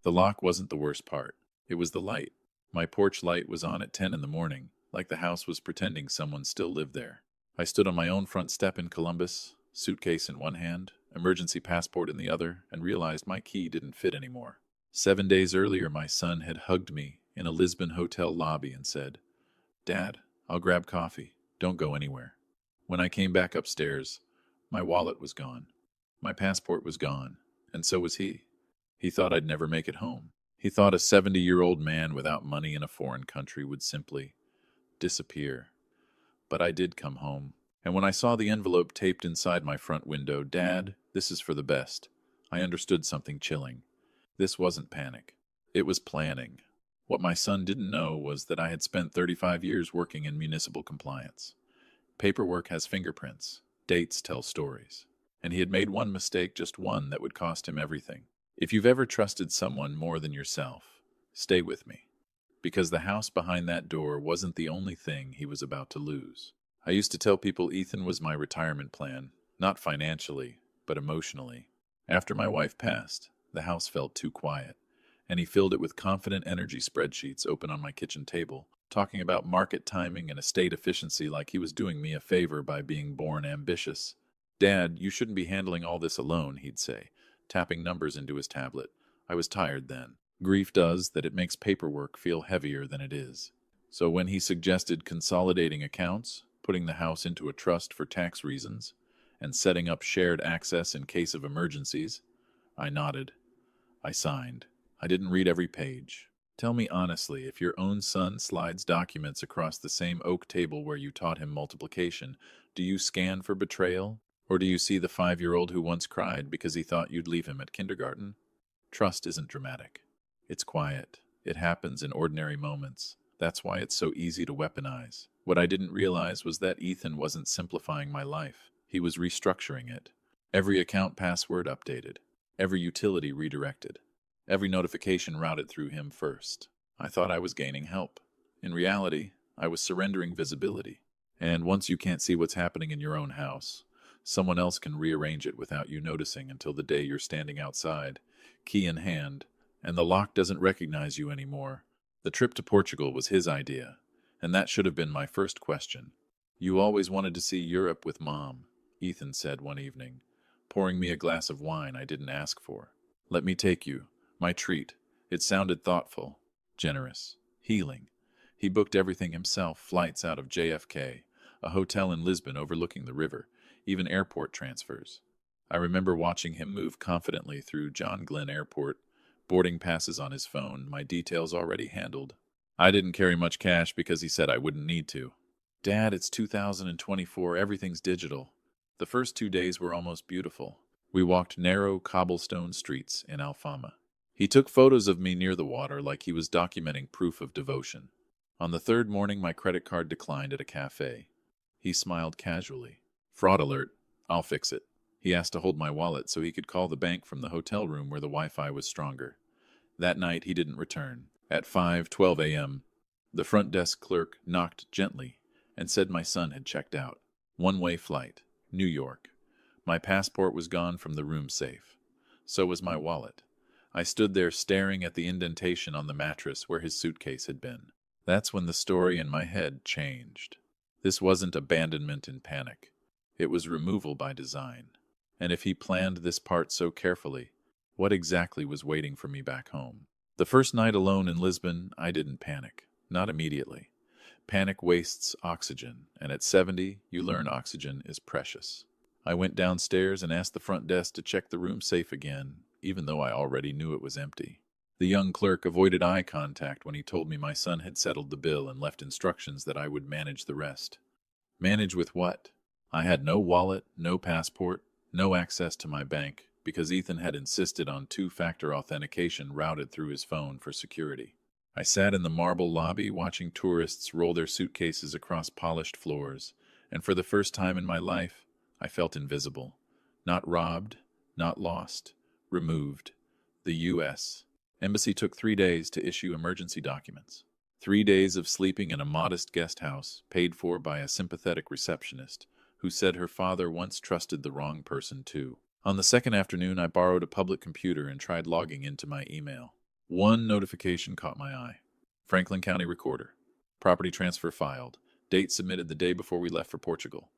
The lock wasn't the worst part. It was the light. My porch light was on at 10 in the morning, like the house was pretending someone still lived there. I stood on my own front step in Columbus, suitcase in one hand, emergency passport in the other, and realized my key didn't fit anymore. 7 days earlier, my son had hugged me in a Lisbon hotel lobby and said, "Dad, I'll grab coffee. Don't go anywhere." When I came back upstairs, my wallet was gone. My passport was gone, and so was he. He thought I'd never make it home. He thought a 70-year-old man without money in a foreign country would simply disappear. But I did come home. And when I saw the envelope taped inside my front window, "Dad, this is for the best," I understood something chilling. This wasn't panic. It was planning. What my son didn't know was that I had spent 35 years working in municipal compliance. Paperwork has fingerprints. Dates tell stories. And he had made one mistake, just one, that would cost him everything. If you've ever trusted someone more than yourself, stay with me. Because the house behind that door wasn't the only thing he was about to lose. I used to tell people Ethan was my retirement plan, not financially, but emotionally. After my wife passed, the house felt too quiet, and he filled it with confident energy spreadsheets open on my kitchen table, talking about market timing and estate efficiency like he was doing me a favor by being born ambitious. "Dad, you shouldn't be handling all this alone," he'd say, tapping numbers into his tablet. I was tired then. Grief does that, it makes paperwork feel heavier than it is. So when he suggested consolidating accounts, putting the house into a trust for tax reasons, and setting up shared access in case of emergencies, I nodded. I signed. I didn't read every page. Tell me honestly, if your own son slides documents across the same oak table where you taught him multiplication, do you scan for betrayal? Or do you see the 5-year-old who once cried because he thought you'd leave him at kindergarten? Trust isn't dramatic. It's quiet. It happens in ordinary moments. That's why it's so easy to weaponize. What I didn't realize was that Ethan wasn't simplifying my life. He was restructuring it. Every account password updated. Every utility redirected. Every notification routed through him first. I thought I was gaining help. In reality, I was surrendering visibility. And once you can't see what's happening in your own house, someone else can rearrange it without you noticing until the day you're standing outside, key in hand, and the lock doesn't recognize you anymore. The trip to Portugal was his idea, and that should have been my first question. "You always wanted to see Europe with Mom," Ethan said one evening, pouring me a glass of wine I didn't ask for. "Let me take you. My treat." It sounded thoughtful, generous, healing. He booked everything himself, flights out of JFK, a hotel in Lisbon overlooking the river, even airport transfers. I remember watching him move confidently through John Glenn Airport, boarding passes on his phone, my details already handled. I didn't carry much cash because he said I wouldn't need to. "Dad, it's 2024, everything's digital." The first 2 days were almost beautiful. We walked narrow cobblestone streets in Alfama. He took photos of me near the water like he was documenting proof of devotion. On the third morning, my credit card declined at a cafe. He smiled casually. "Fraud alert. I'll fix it." He asked to hold my wallet so he could call the bank from the hotel room where the Wi-Fi was stronger. That night, he didn't return. At 5:12 a.m., the front desk clerk knocked gently and said my son had checked out. One-way flight. New York. My passport was gone from the room safe. So was my wallet. I stood there staring at the indentation on the mattress where his suitcase had been. That's when the story in my head changed. This wasn't abandonment in panic. It was removal by design. And if he planned this part so carefully, what exactly was waiting for me back home? The first night alone in Lisbon, I didn't panic. Not immediately. Panic wastes oxygen, and at 70, you learn oxygen is precious. I went downstairs and asked the front desk to check the room safe again, even though I already knew it was empty. The young clerk avoided eye contact when he told me my son had settled the bill and left instructions that I would manage the rest. Manage with what? I had no wallet, no passport, no access to my bank, because Ethan had insisted on two-factor authentication routed through his phone for security. I sat in the marble lobby watching tourists roll their suitcases across polished floors, and for the first time in my life, I felt invisible. Not robbed, not lost, removed. The U.S. Embassy took 3 days to issue emergency documents. 3 days of sleeping in a modest guest house, paid for by a sympathetic receptionist, who said her father once trusted the wrong person too. On the second afternoon, I borrowed a public computer and tried logging into my email. One notification caught my eye. Franklin County Recorder. Property transfer filed. Date submitted the day before we left for Portugal.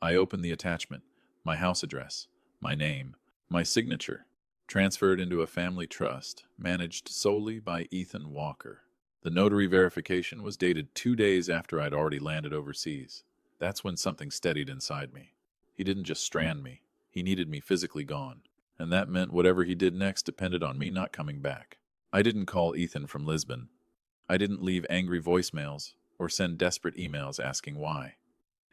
I opened the attachment. My house address. My name. My signature. Transferred into a family trust, managed solely by Ethan Walker. The notary verification was dated 2 days after I'd already landed overseas. That's when something steadied inside me. He didn't just strand me. He needed me physically gone. And that meant whatever he did next depended on me not coming back. I didn't call Ethan from Lisbon. I didn't leave angry voicemails or send desperate emails asking why.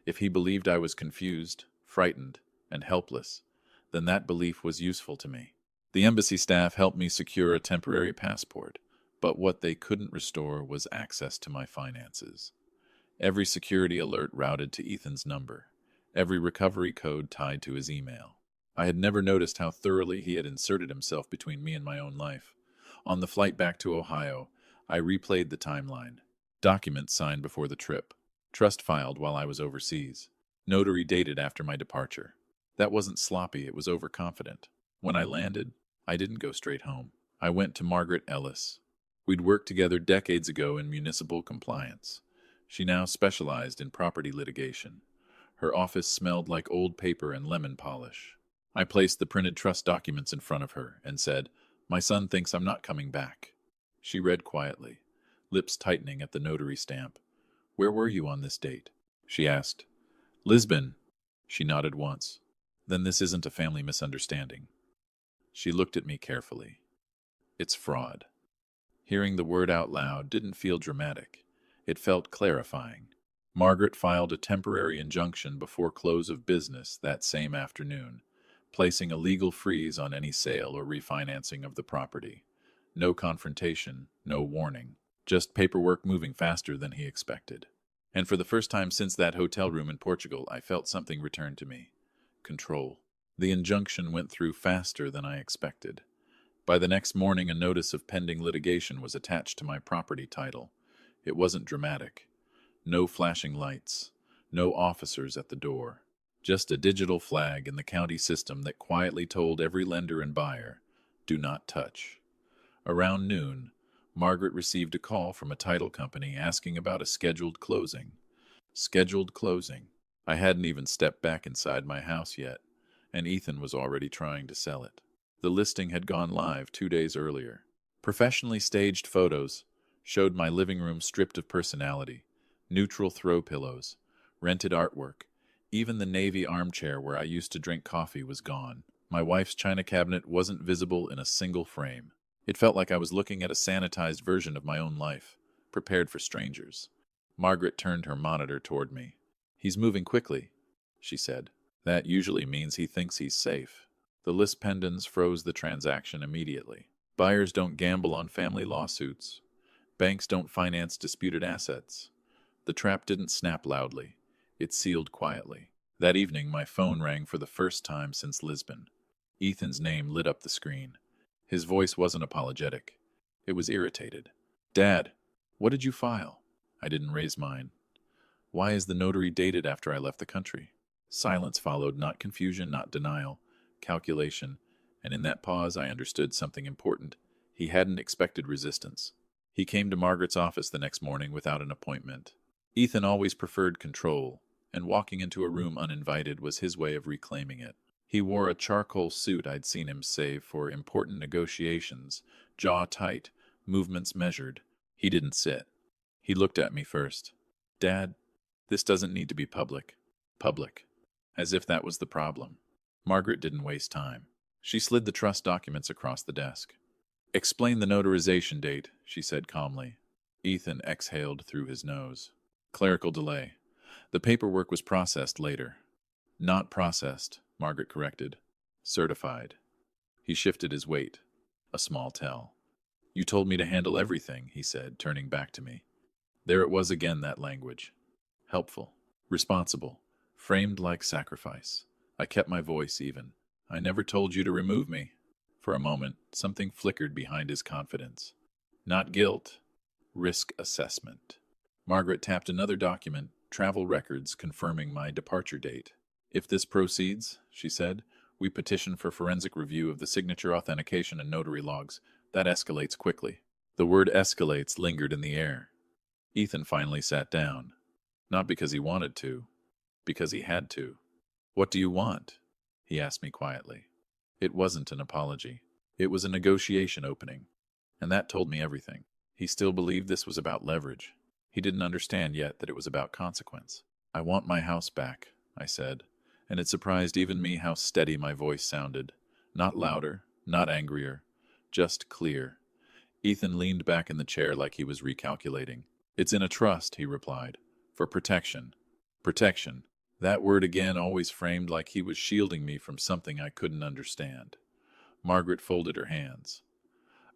If he believed I was confused, frightened, and helpless, then that belief was useful to me. The embassy staff helped me secure a temporary passport, but what they couldn't restore was access to my finances. Every security alert routed to Ethan's number, every recovery code tied to his email. I had never noticed how thoroughly he had inserted himself between me and my own life. On the flight back to Ohio, I replayed the timeline. Documents signed before the trip. Trust filed while I was overseas. Notary dated after my departure. That wasn't sloppy, it was overconfident. When I landed, I didn't go straight home. I went to Margaret Ellis. We'd worked together decades ago in municipal compliance. She now specialized in property litigation. Her office smelled like old paper and lemon polish. I placed the printed trust documents in front of her and said, "My son thinks I'm not coming back." She read quietly, lips tightening at the notary stamp. "Where were you on this date?" she asked. "Lisbon." She nodded once. "Then this isn't a family misunderstanding." She looked at me carefully. "It's fraud." Hearing the word out loud didn't feel dramatic. It felt clarifying. Margaret filed a temporary injunction before close of business that same afternoon, placing a legal freeze on any sale or refinancing of the property. No confrontation, no warning, just paperwork moving faster than he expected. And for the first time since that hotel room in Portugal, I felt something return to me. Control. The injunction went through faster than I expected. By the next morning, a notice of pending litigation was attached to my property title. It wasn't dramatic. No flashing lights, no officers at the door. Just a digital flag in the county system that quietly told every lender and buyer, "Do not touch." Around noon, Margaret received a call from a title company asking about a scheduled closing. Scheduled closing. I hadn't even stepped back inside my house yet, and Ethan was already trying to sell it. The listing had gone live 2 days earlier. Professionally staged photos showed my living room stripped of personality, neutral throw pillows, rented artwork. Even the navy armchair where I used to drink coffee was gone. My wife's china cabinet wasn't visible in a single frame. It felt like I was looking at a sanitized version of my own life, prepared for strangers. Margaret turned her monitor toward me. "He's moving quickly," she said. "That usually means he thinks he's safe." The list pendants froze the transaction immediately. Buyers don't gamble on family lawsuits. Banks don't finance disputed assets. The trap didn't snap loudly. It sealed quietly. That evening, my phone rang for the first time since Lisbon. Ethan's name lit up the screen. His voice wasn't apologetic. It was irritated. "Dad, what did you file?" I didn't raise mine. "Why is the notary dated after I left the country?" Silence followed, not confusion, not denial, calculation, and in that pause I understood something important. He hadn't expected resistance. He came to Margaret's office the next morning without an appointment. Ethan always preferred control, and walking into a room uninvited was his way of reclaiming it. He wore a charcoal suit I'd seen him save for important negotiations, jaw tight, movements measured. He didn't sit. He looked at me first. "Dad, this doesn't need to be public." Public. As if that was the problem. Margaret didn't waste time. She slid the trust documents across the desk. "Explain the notarization date," she said calmly. Ethan exhaled through his nose. "Clerical delay. The paperwork was processed later." "Not processed," Margaret corrected. "Certified." He shifted his weight. A small tell. "You told me to handle everything," he said, turning back to me. There it was again, that language. Helpful. Responsible. Framed like sacrifice. I kept my voice even. "I never told you to remove me." For a moment, something flickered behind his confidence. Not guilt. Risk assessment. Margaret tapped another document, travel records confirming my departure date. "If this proceeds," she said, "we petition for forensic review of the signature authentication and notary logs. That escalates quickly. The word escalates lingered in the air. Ethan finally sat down. Not because he wanted to, because he had to. "What do you want?" he asked me quietly. It wasn't an apology. It was a negotiation opening. And that told me everything. He still believed this was about leverage. He didn't understand yet that it was about consequence. "I want my house back," I said, and it surprised even me how steady my voice sounded. Not louder, not angrier, just clear. Ethan leaned back in the chair like he was recalculating. "It's in a trust," he replied. "For protection." Protection. That word again always framed like he was shielding me from something I couldn't understand. Margaret folded her hands.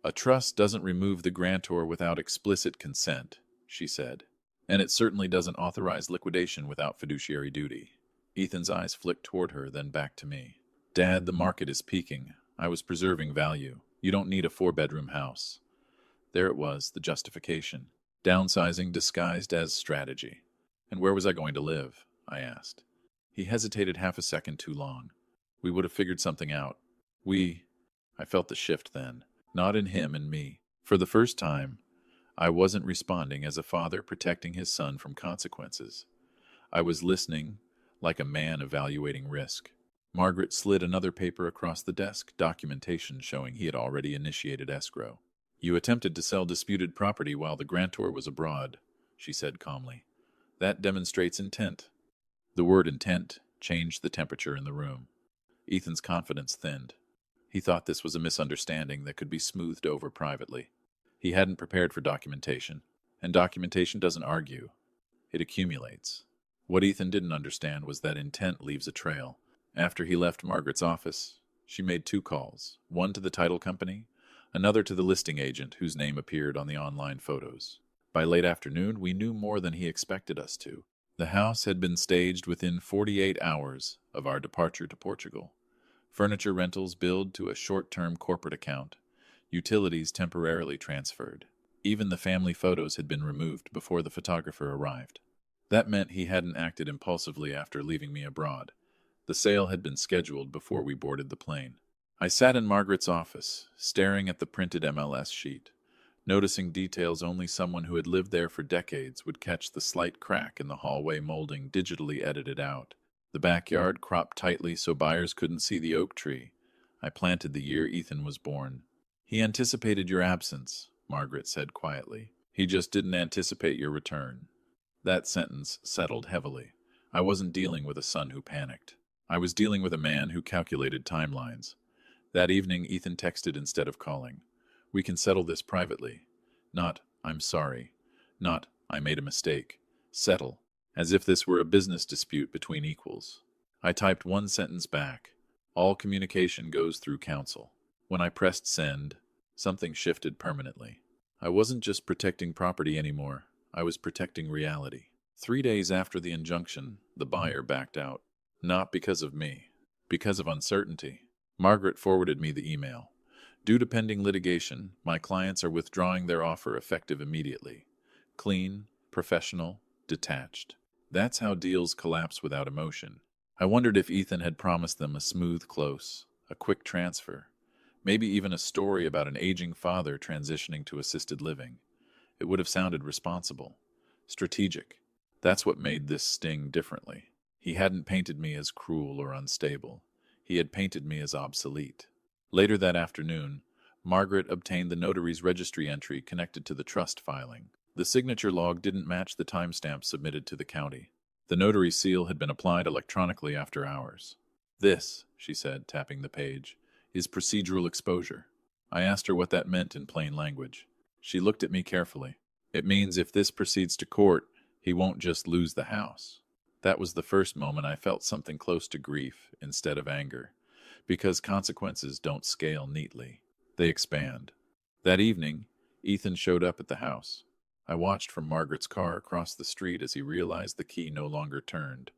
"A trust doesn't remove the grantor without explicit consent," she said. "And it certainly doesn't authorize liquidation without fiduciary duty." Ethan's eyes flicked toward her, then back to me. "Dad, the market is peaking. I was preserving value. You don't need a 4-bedroom house." There it was, the justification. Downsizing disguised as strategy. And where was I going to live? I asked. He hesitated half a second too long. "We would have figured something out." I felt the shift then. Not in him and me. For the first time, I wasn't responding as a father protecting his son from consequences. I was listening, like a man evaluating risk. Margaret slid another paper across the desk, documentation showing he had already initiated escrow. "You attempted to sell disputed property while the grantor was abroad," she said calmly. "That demonstrates intent." The word intent changed the temperature in the room. Ethan's confidence thinned. He thought this was a misunderstanding that could be smoothed over privately. He hadn't prepared for documentation, and documentation doesn't argue. It accumulates. What Ethan didn't understand was that intent leaves a trail. After he left Margaret's office, she made 2 calls, one to the title company, another to the listing agent whose name appeared on the online photos. By late afternoon, we knew more than he expected us to. The house had been staged within 48 hours of our departure to Portugal. Furniture rentals billed to a short-term corporate account. Utilities temporarily transferred. Even the family photos had been removed before the photographer arrived. That meant he hadn't acted impulsively after leaving me abroad. The sale had been scheduled before we boarded the plane. I sat in Margaret's office, staring at the printed MLS sheet, noticing details only someone who had lived there for decades would catch, the slight crack in the hallway molding digitally edited out. The backyard cropped tightly so buyers couldn't see the oak tree I planted the year Ethan was born. "He anticipated your absence," Margaret said quietly. "He just didn't anticipate your return." That sentence settled heavily. I wasn't dealing with a son who panicked. I was dealing with a man who calculated timelines. That evening, Ethan texted instead of calling. "We can settle this privately." Not, "I'm sorry." Not, "I made a mistake." Settle. As if this were a business dispute between equals. I typed one sentence back. "All communication goes through counsel." When I pressed send, something shifted permanently. I wasn't just protecting property anymore. I was protecting reality. 3 days after the injunction, the buyer backed out. Not because of me. Because of uncertainty. Margaret forwarded me the email. "Due to pending litigation, my clients are withdrawing their offer effective immediately." Clean, professional, detached. That's how deals collapse without emotion. I wondered if Ethan had promised them a smooth close, a quick transfer, maybe even a story about an aging father transitioning to assisted living. It would have sounded responsible, strategic. That's what made this sting differently. He hadn't painted me as cruel or unstable. He had painted me as obsolete. Later that afternoon, Margaret obtained the notary's registry entry connected to the trust filing. The signature log didn't match the timestamp submitted to the county. The notary seal had been applied electronically after hours. "This," she said, tapping the page, "is procedural exposure." I asked her what that meant in plain language. She looked at me carefully. "It means if this proceeds to court, he won't just lose the house." That was the first moment I felt something close to grief instead of anger, because consequences don't scale neatly. They expand. That evening, Ethan showed up at the house. I watched from Margaret's car across the street as he realized the key no longer turned.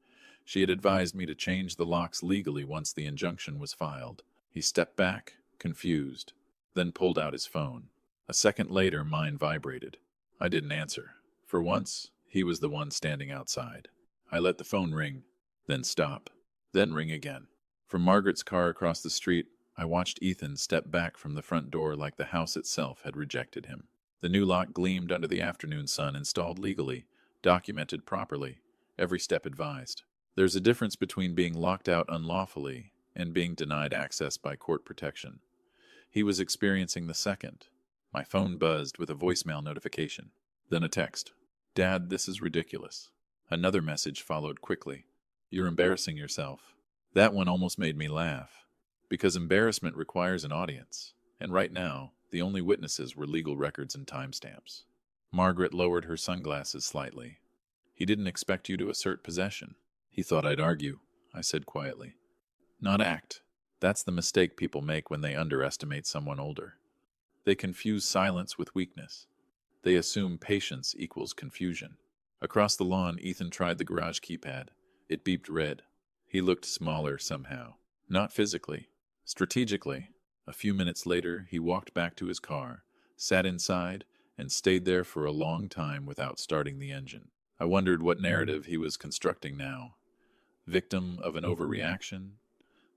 She had advised me to change the locks legally once the injunction was filed. He stepped back, confused, then pulled out his phone. A second later, mine vibrated. I didn't answer. For once, he was the one standing outside. I let the phone ring, then stop, then ring again. From Margaret's car across the street, I watched Ethan step back from the front door like the house itself had rejected him. The new lock gleamed under the afternoon sun, installed legally, documented properly, every step advised. There's a difference between being locked out unlawfully and being denied access by court protection. He was experiencing the second. My phone buzzed with a voicemail notification, then a text. "Dad, this is ridiculous." Another message followed quickly. "You're embarrassing yourself." That one almost made me laugh, because embarrassment requires an audience, and right now, the only witnesses were legal records and timestamps. Margaret lowered her sunglasses slightly. "He didn't expect you to assert possession. He thought I'd argue," I said quietly. "Not act. That's the mistake people make when they underestimate someone older. They confuse silence with weakness. They assume patience equals confusion." Across the lawn, Ethan tried the garage keypad. It beeped red. He looked smaller somehow. Not physically. Strategically. A few minutes later, he walked back to his car, sat inside, and stayed there for a long time without starting the engine. I wondered what narrative he was constructing now. Victim of an overreaction?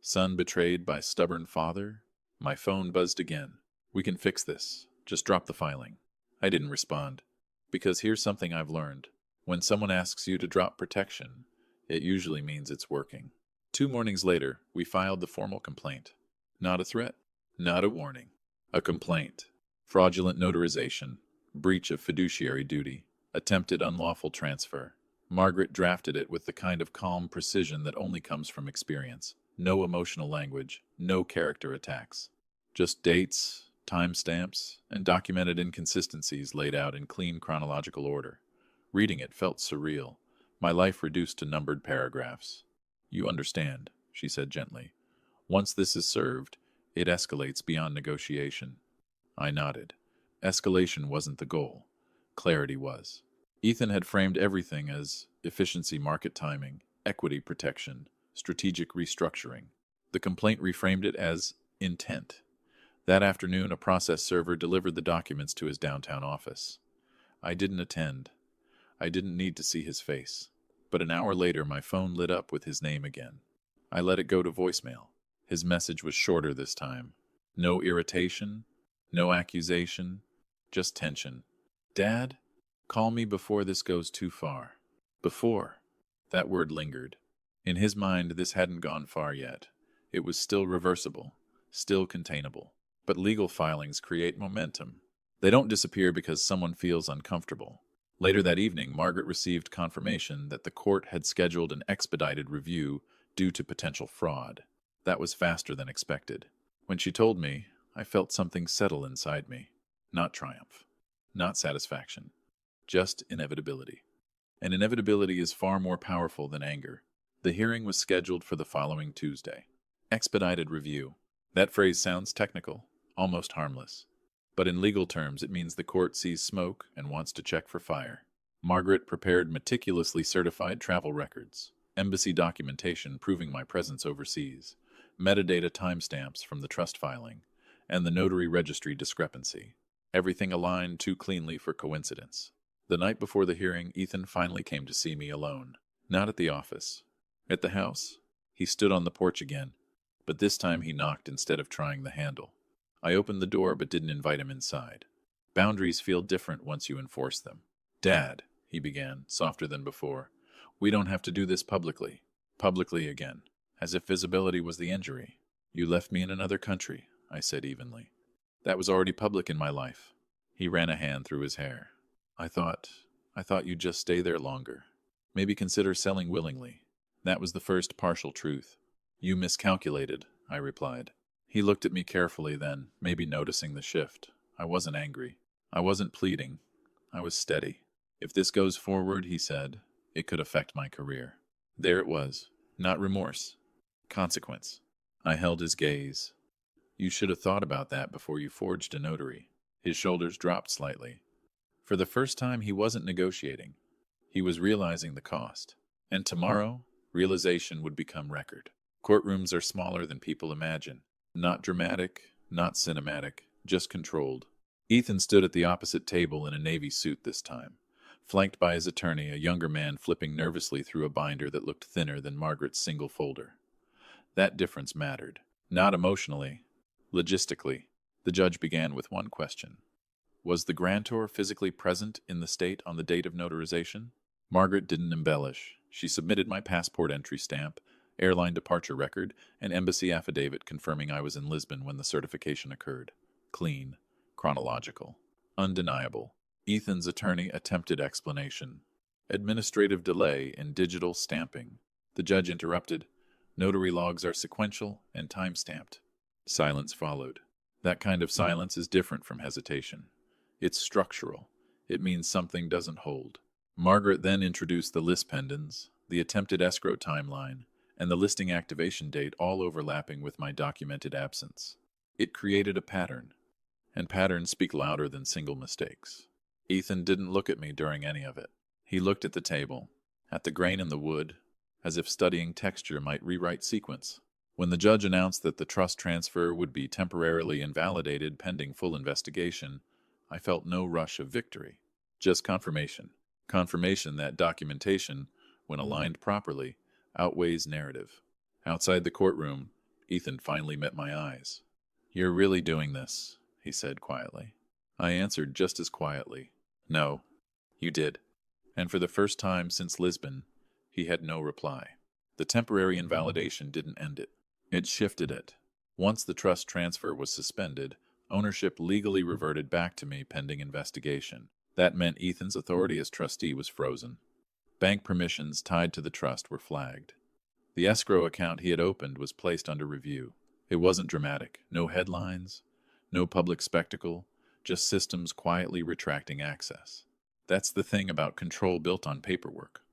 Son betrayed by stubborn father? My phone buzzed again. "We can fix this. Just drop the filing." I didn't respond. Because here's something I've learned. When someone asks you to drop protection, it usually means it's working. 2 mornings later, we filed the formal complaint. Not a threat. Not a warning. A complaint. Fraudulent notarization. Breach of fiduciary duty. Attempted unlawful transfer. Margaret drafted it with the kind of calm precision that only comes from experience. No emotional language. No character attacks. Just dates, timestamps, and documented inconsistencies laid out in clean chronological order. Reading it felt surreal. My life reduced to numbered paragraphs. "You understand," she said gently. "Once this is served, it escalates beyond negotiation." I nodded. Escalation wasn't the goal. Clarity was. Ethan had framed everything as efficiency market timing, equity protection, strategic restructuring. The complaint reframed it as intent. That afternoon, a process server delivered the documents to his downtown office. I didn't attend. I didn't need to see his face. But an hour later, my phone lit up with his name again. I let it go to voicemail. His message was shorter this time. No irritation, no accusation, just tension. "Dad, call me before this goes too far." Before. That word lingered. In his mind, this hadn't gone far yet. It was still reversible, still containable. But legal filings create momentum. They don't disappear because someone feels uncomfortable. Later that evening, Margaret received confirmation that the court had scheduled an expedited review due to potential fraud. That was faster than expected. When she told me, I felt something settle inside me. Not triumph. Not satisfaction. Just inevitability. And inevitability is far more powerful than anger. The hearing was scheduled for the following Tuesday. Expedited review. That phrase sounds technical, almost harmless. But in legal terms, it means the court sees smoke and wants to check for fire. Margaret prepared meticulously certified travel records, embassy documentation proving my presence overseas, metadata timestamps from the trust filing, and the notary registry discrepancy. Everything aligned too cleanly for coincidence. The night before the hearing, Ethan finally came to see me alone. Not at the office. At the house. He stood on the porch again, but this time he knocked instead of trying the handle. I opened the door but didn't invite him inside. Boundaries feel different once you enforce them. "Dad," he began, softer than before, "we don't have to do this publicly." Publicly again, as if visibility was the injury. "You left me in another country," I said evenly. "That was already public in my life." He ran a hand through his hair. I thought you'd just stay there longer. Maybe consider selling willingly." That was the first partial truth. "You miscalculated," I replied. He looked at me carefully then, maybe noticing the shift. I wasn't angry. I wasn't pleading. I was steady. "If this goes forward," he said, "it could affect my career." There it was. Not remorse. Consequence. I held his gaze. "You should have thought about that before you forged a notary." His shoulders dropped slightly. For the first time, he wasn't negotiating. He was realizing the cost. And tomorrow, realization would become record. Courtrooms are smaller than people imagine. Not dramatic, not cinematic, just controlled. Ethan stood at the opposite table in a navy suit this time, flanked by his attorney, a younger man flipping nervously through a binder that looked thinner than Margaret's single folder. That difference mattered. Not emotionally, Logistically, the judge began with one question. Was the grantor physically present in the state on the date of notarization? Margaret didn't embellish. She submitted my passport entry stamp, airline departure record, and embassy affidavit confirming I was in Lisbon when the certification occurred. Clean, chronological, undeniable. Ethan's attorney attempted explanation. Administrative delay in digital stamping. The judge interrupted. Notary logs are sequential and time-stamped. Silence followed. That kind of silence is different from hesitation. It's structural. It means something doesn't hold. Margaret then introduced the list pendants, the attempted escrow timeline, and the listing activation date all overlapping with my documented absence. It created a pattern, and patterns speak louder than single mistakes. Ethan didn't look at me during any of it. He looked at the table, at the grain in the wood, as if studying texture might rewrite sequence. When the judge announced that the trust transfer would be temporarily invalidated pending full investigation, I felt no rush of victory, just confirmation. Confirmation that documentation, when aligned properly, outweighs narrative. Outside the courtroom, Ethan finally met my eyes. "You're really doing this," he said quietly. I answered just as quietly, "No, you did." And for the first time since Lisbon, he had no reply. The temporary invalidation didn't end it. It shifted it. Once the trust transfer was suspended, ownership legally reverted back to me pending investigation. That meant Ethan's authority as trustee was frozen. Bank permissions tied to the trust were flagged. The escrow account he had opened was placed under review. It wasn't dramatic. No headlines, no public spectacle, just systems quietly retracting access. That's the thing about control built on paperwork.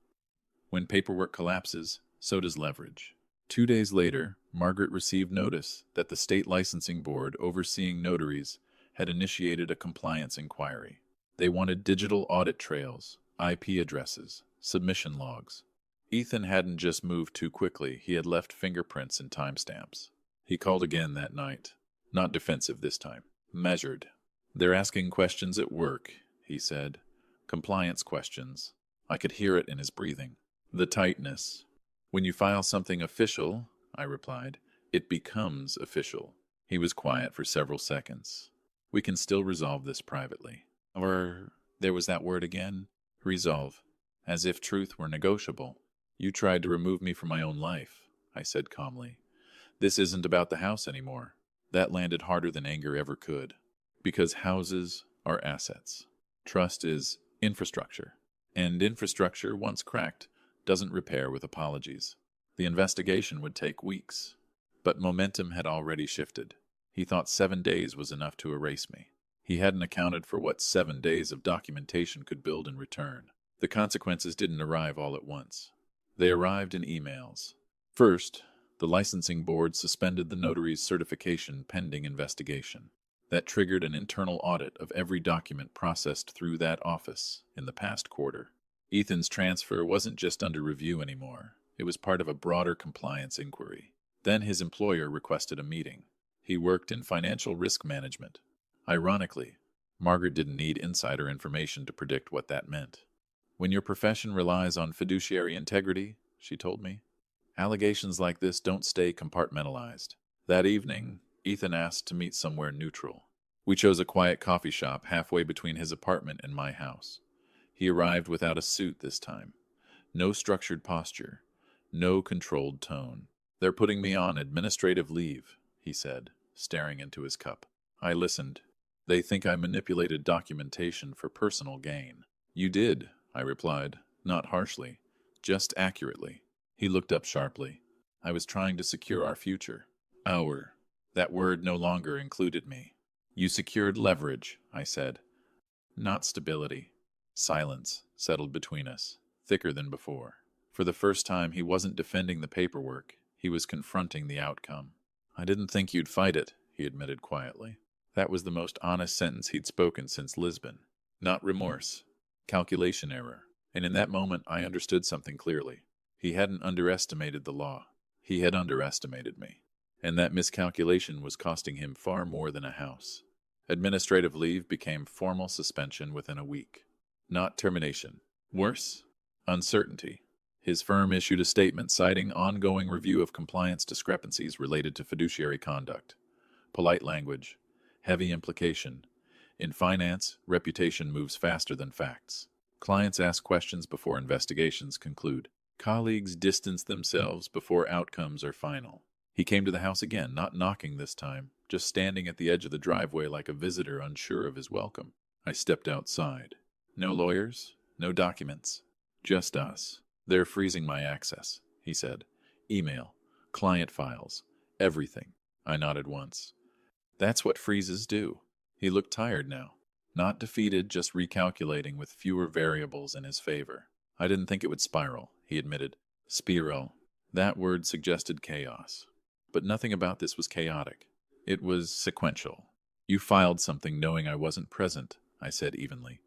When paperwork collapses, so does leverage. 2 days later, Margaret received notice that the state licensing board overseeing notaries had initiated a compliance inquiry. They wanted digital audit trails, IP addresses, submission logs. Ethan hadn't just moved too quickly, he had left fingerprints and timestamps. He called again that night. Not defensive this time. Measured. "They're asking questions at work," he said. "Compliance questions." I could hear it in his breathing. The tightness. "When you file something official," I replied, "it becomes official." He was quiet for several seconds. "We can still resolve this privately." Or, there was that word again. Resolve. As if truth were negotiable. "You tried to remove me from my own life," I said calmly. "This isn't about the house anymore." That landed harder than anger ever could. Because houses are assets. Trust is infrastructure. And infrastructure, once cracked, doesn't repair with apologies. The investigation would take weeks. But momentum had already shifted. He thought 7 days was enough to erase me. He hadn't accounted for what 7 days of documentation could build in return. The consequences didn't arrive all at once. They arrived in emails. First, the licensing board suspended the notary's certification pending investigation. That triggered an internal audit of every document processed through that office in the past quarter. Ethan's transfer wasn't just under review anymore. It was part of a broader compliance inquiry. Then his employer requested a meeting. He worked in financial risk management. Ironically, Margaret didn't need insider information to predict what that meant. "When your profession relies on fiduciary integrity," she told me, "allegations like this don't stay compartmentalized." That evening, Ethan asked to meet somewhere neutral. We chose a quiet coffee shop halfway between his apartment and my house. He arrived without a suit this time. No structured posture. No controlled tone. "They're putting me on administrative leave," he said, staring into his cup. I listened. "They think I manipulated documentation for personal gain." "You did," I replied, not harshly, just accurately. He looked up sharply. "I was trying to secure our future." Our. That word no longer included me. "You secured leverage," I said. "Not stability." Silence settled between us, thicker than before. For the first time, he wasn't defending the paperwork. He was confronting the outcome. "I didn't think you'd fight it," he admitted quietly. That was the most honest sentence he'd spoken since Lisbon. Not remorse. Calculation error. And in that moment, I understood something clearly. He hadn't underestimated the law. He had underestimated me. And that miscalculation was costing him far more than a house. Administrative leave became formal suspension within a week. Not termination. Worse, uncertainty. His firm issued a statement citing ongoing review of compliance discrepancies related to fiduciary conduct. polite language, heavy implication. In finance, reputation moves faster than facts. Clients ask questions before investigations conclude. Colleagues distance themselves before outcomes are final. He came to the house again, not knocking this time, just standing at the edge of the driveway like a visitor unsure of his welcome. I stepped outside. No lawyers, no documents, just us. They're freezing my access, he said. Email, client files, everything. I nodded once. That's what freezes do. He looked tired now. Not defeated, just recalculating with fewer variables in his favor. I didn't think it would spiral, he admitted. Spiral. That word suggested chaos. But nothing about this was chaotic. It was sequential. You filed something knowing I wasn't present, I said evenly.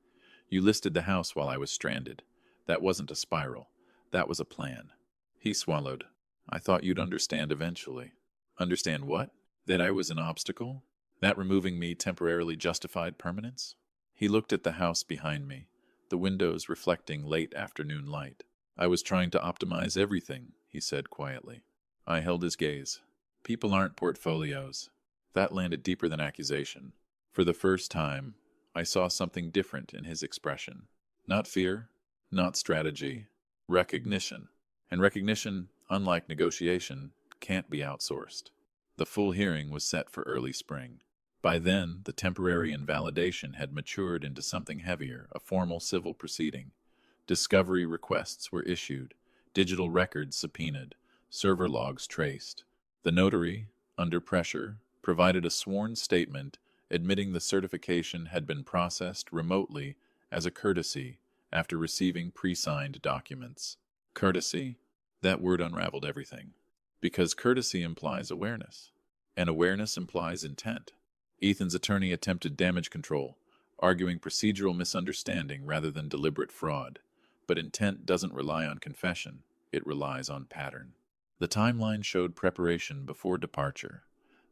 You listed the house while I was stranded. That wasn't a spiral. That was a plan. He swallowed. I thought you'd understand eventually. Understand what? That I was an obstacle? That removing me temporarily justified permanence? He looked at the house behind me, the windows reflecting late afternoon light. I was trying to optimize everything, he said quietly. I held his gaze. People aren't portfolios. That landed deeper than accusation. For the first time, I saw something different in his expression. Not fear, not strategy, recognition. And recognition, unlike negotiation, can't be outsourced. The full hearing was set for early spring. By then, the temporary invalidation had matured into something heavier, a formal civil proceeding. Discovery requests were issued, digital records subpoenaed, server logs traced. The notary, under pressure, provided a sworn statement admitting the certification had been processed remotely as a courtesy after receiving pre-signed documents. Courtesy? That word unraveled everything. Because courtesy implies awareness, and awareness implies intent. Ethan's attorney attempted damage control, arguing procedural misunderstanding rather than deliberate fraud. But intent doesn't rely on confession, it relies on pattern. The timeline showed preparation before departure.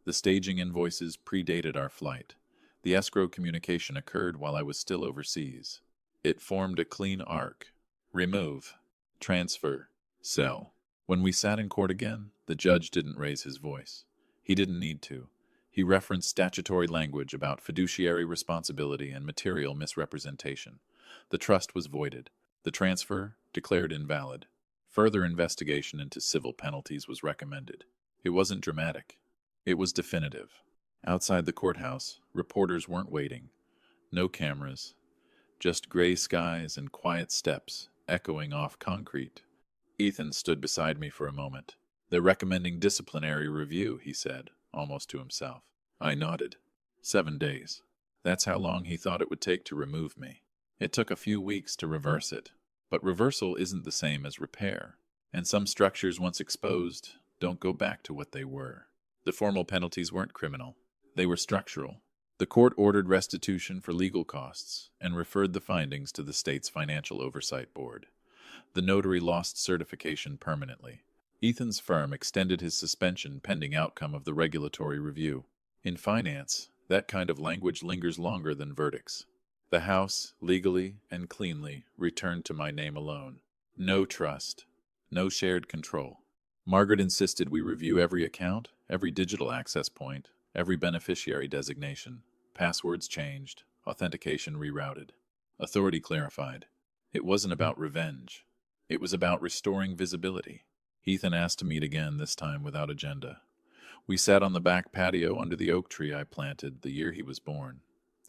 The staging invoices predated our flight. The escrow communication occurred while I was still overseas. It formed a clean arc. Remove, transfer, sell. When we sat in court again, the judge didn't raise his voice. He didn't need to. He referenced statutory language about fiduciary responsibility and material misrepresentation. The trust was voided. The transfer declared invalid. Further investigation into civil penalties was recommended. It wasn't dramatic. It was definitive. Outside the courthouse, reporters weren't waiting. No cameras. Just gray skies and quiet steps echoing off concrete. Ethan stood beside me for a moment. They're recommending disciplinary review, he said, almost to himself. I nodded. 7 days. That's how long he thought it would take to remove me. It took a few weeks to reverse it. But reversal isn't the same as repair. And some structures once exposed don't go back to what they were. The formal penalties weren't criminal. They were structural. The court ordered restitution for legal costs and referred the findings to the state's Financial Oversight Board. The notary lost certification permanently. Ethan's firm extended his suspension pending outcome of the regulatory review. In finance, that kind of language lingers longer than verdicts. The house, legally and cleanly, returned to my name alone. No trust. No shared control. Margaret insisted we review every account, every digital access point, every beneficiary designation. Passwords changed. Authentication rerouted. Authority clarified. It wasn't about revenge. It was about restoring visibility. Ethan asked to meet again, this time without agenda. We sat on the back patio under the oak tree I planted the year he was born.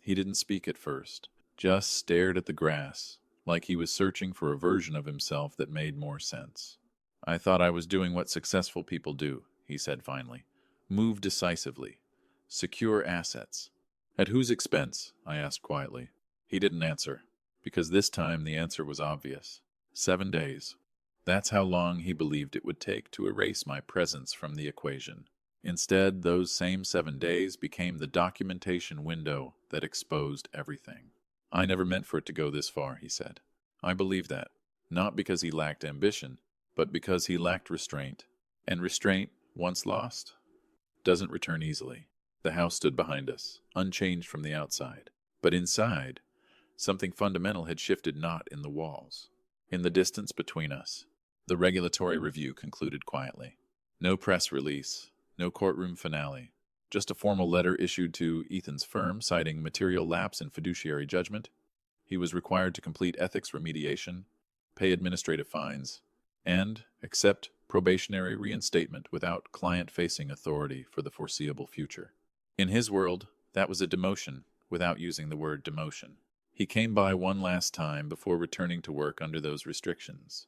He didn't speak at first, just stared at the grass, like he was searching for a version of himself that made more sense. I thought I was doing what successful people do, he said finally. Move decisively. Secure assets. At whose expense? I asked quietly. He didn't answer, because this time the answer was obvious. 7 days. That's how long he believed it would take to erase my presence from the equation. Instead, those same 7 days became the documentation window that exposed everything. I never meant for it to go this far, he said. I believe that, not because he lacked ambition, but because he lacked restraint. And restraint, once lost, doesn't return easily. The house stood behind us, unchanged from the outside. But inside, something fundamental had shifted, not in the walls, in the distance between us. The regulatory review concluded quietly. No press release, no courtroom finale, Just a formal letter issued to Ethan's firm citing material lapse in fiduciary judgment. He was required to complete ethics remediation, pay administrative fines, and accept probationary reinstatement without client-facing authority for the foreseeable future. In his world, that was a demotion without using the word demotion. He came by one last time before returning to work under those restrictions.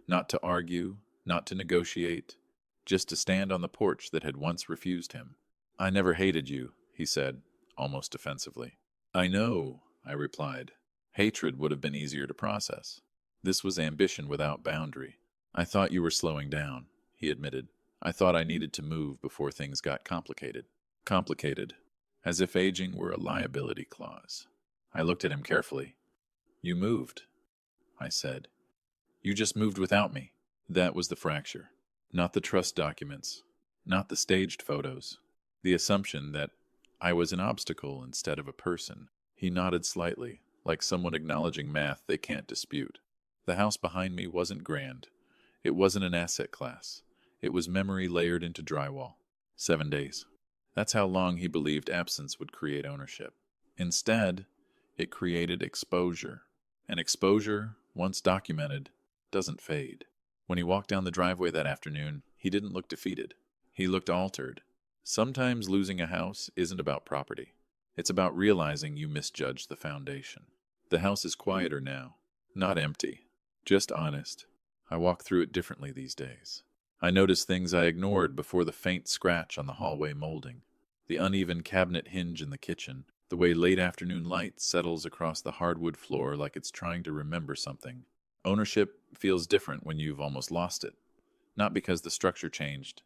Not to argue, not to negotiate, just to stand on the porch that had once refused him. "I never hated you," he said, almost defensively. "I know," I replied. Hatred would have been easier to process. This was ambition without boundary. "I thought you were slowing down," he admitted. "I thought I needed to move before things got complicated." Complicated, as if aging were a liability clause. I looked at him carefully. "You moved," I said. "You just moved without me." That was the fracture. Not the trust documents, not the staged photos. The assumption that I was an obstacle instead of a person. He nodded slightly, like someone acknowledging math they can't dispute. The house behind me wasn't grand. It wasn't an asset class. It was memory layered into drywall. 7 days. That's how long he believed absence would create ownership. Instead, it created exposure. And exposure, once documented, doesn't fade. When he walked down the driveway that afternoon, he didn't look defeated. He looked altered. Sometimes losing a house isn't about property. It's about realizing you misjudged the foundation. The house is quieter now. Not empty. Just honest. I walk through it differently these days. I notice things I ignored before: the faint scratch on the hallway molding, the uneven cabinet hinge in the kitchen, the way late afternoon light settles across the hardwood floor like it's trying to remember something. Ownership feels different when you've almost lost it. Not because the structure changed,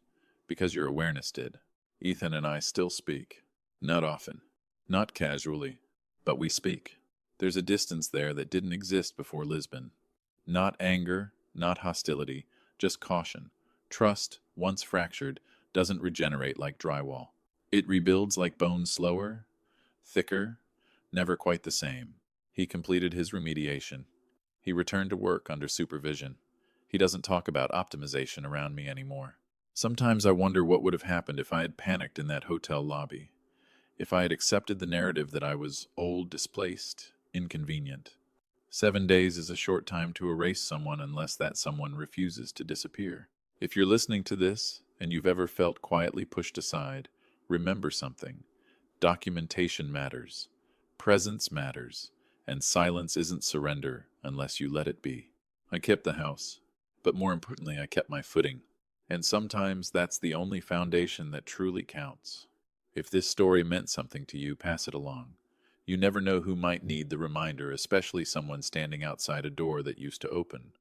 because your awareness did. Ethan and I still speak. Not often. Not casually. But we speak. There's a distance there that didn't exist before Lisbon. Not anger, not hostility, just caution. Trust, once fractured, doesn't regenerate like drywall. It rebuilds like bone, slower, thicker, never quite the same. He completed his remediation. He returned to work under supervision. He doesn't talk about optimization around me anymore. Sometimes I wonder what would have happened if I had panicked in that hotel lobby. If I had accepted the narrative that I was old, displaced, inconvenient. 7 days is a short time to erase someone unless that someone refuses to disappear. If you're listening to this and you've ever felt quietly pushed aside, remember something. Documentation matters. Presence matters. And silence isn't surrender unless you let it be. I kept the house, but more importantly, I kept my footing. And sometimes that's the only foundation that truly counts. If this story meant something to you, pass it along. You never know who might need the reminder, especially someone standing outside a door that used to open.